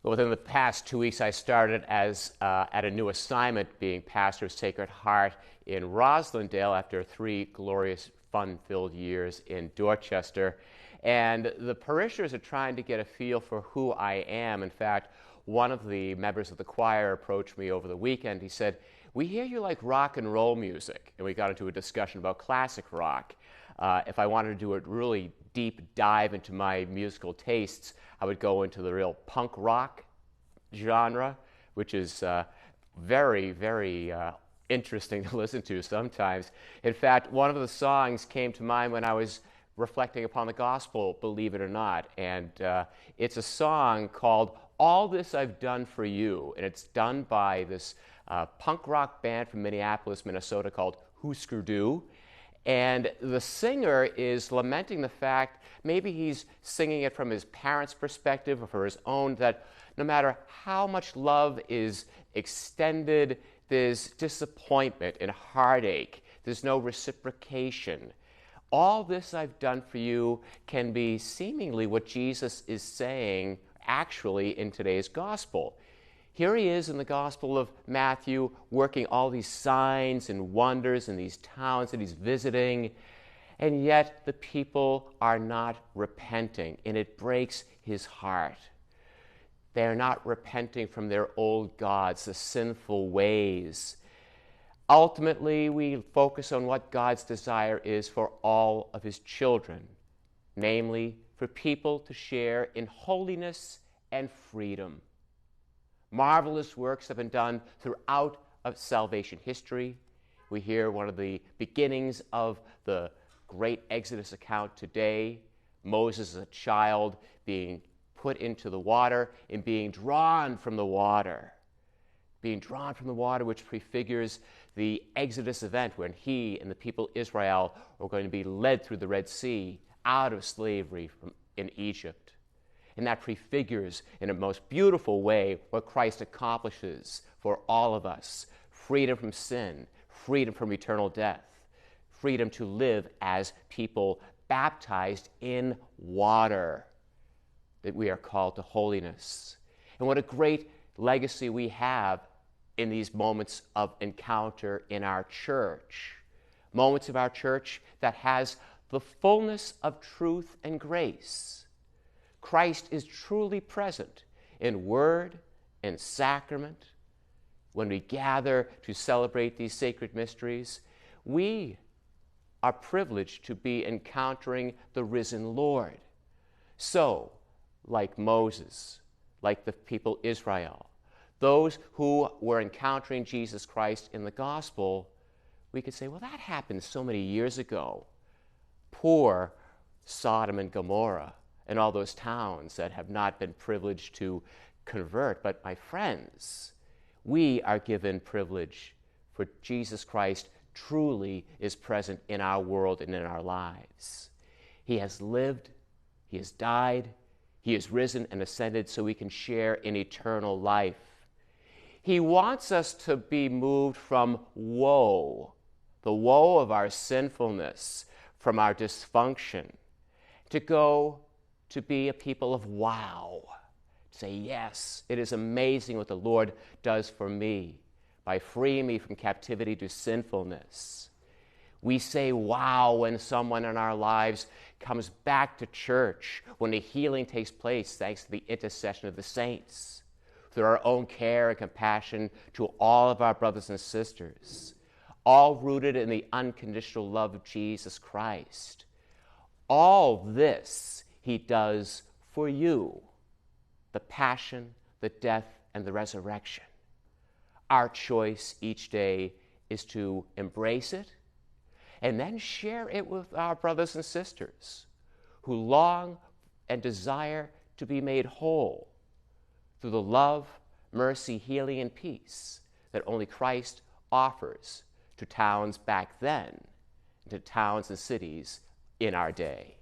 Within the past 2 weeks, I started at a new assignment, being pastor of Sacred Heart in Roslindale after 3 glorious, fun-filled years in Dorchester. And the parishioners are trying to get a feel for who I am. In fact, one of the members of the choir approached me over the weekend. He said, "We hear you like rock and roll music." And we got into a discussion about classic rock. If I wanted to do a really deep dive into my musical tastes, I would go into the real punk rock genre, which is very, very interesting to listen to sometimes. In fact, one of the songs came to mind when I was reflecting upon the gospel, believe it or not. And it's a song called "All This I've Done for You." And it's done by this punk rock band from Minneapolis, Minnesota called Husker Du. And the singer is lamenting the fact, maybe he's singing it from his parents' perspective or for his own, that no matter how much love is extended, there's disappointment and heartache. There's no reciprocation. All this I've done for you can be seemingly what Jesus is saying actually in today's gospel. Here he is in the Gospel of Matthew working all these signs and wonders in these towns that he's visiting, and yet the people are not repenting, and it breaks his heart. They are not repenting from their old gods, the sinful ways. Ultimately, we focus on what God's desire is for all of his children, namely for people to share in holiness and freedom. Marvelous works have been done throughout salvation history. We hear one of the beginnings of the great Exodus account today. Moses as a child being put into the water and being drawn from the water. Being drawn from the water, which prefigures the Exodus event when he and the people of Israel are going to be led through the Red Sea out of slavery in Egypt. And that prefigures in a most beautiful way what Christ accomplishes for all of us. Freedom from sin, freedom from eternal death, freedom to live as people baptized in water, that we are called to holiness. And what a great legacy we have in these moments of encounter in our church. Moments of our church that has the fullness of truth and grace. Christ is truly present in word and sacrament. When we gather to celebrate these sacred mysteries, we are privileged to be encountering the risen Lord. So, like Moses, like the people Israel, those who were encountering Jesus Christ in the gospel, we could say, well, that happened so many years ago. Poor Sodom and Gomorrah and all those towns that have not been privileged to convert. But my friends, we are given privilege, for Jesus Christ truly is present in our world and in our lives. He has lived, he has died, he is risen and ascended so we can share in eternal life. He wants us to be moved from woe, the woe of our sinfulness, from our dysfunction, to go to be a people of wow. Say, yes, it is amazing what the Lord does for me by freeing me from captivity to sinfulness. We say wow when someone in our lives comes back to church, when the healing takes place thanks to the intercession of the saints, through our own care and compassion to all of our brothers and sisters, all rooted in the unconditional love of Jesus Christ. All this he does for you, the passion, the death, and the resurrection. Our choice each day is to embrace it and then share it with our brothers and sisters who long and desire to be made whole through the love, mercy, healing, and peace that only Christ offers to towns back then and to towns and cities in our day.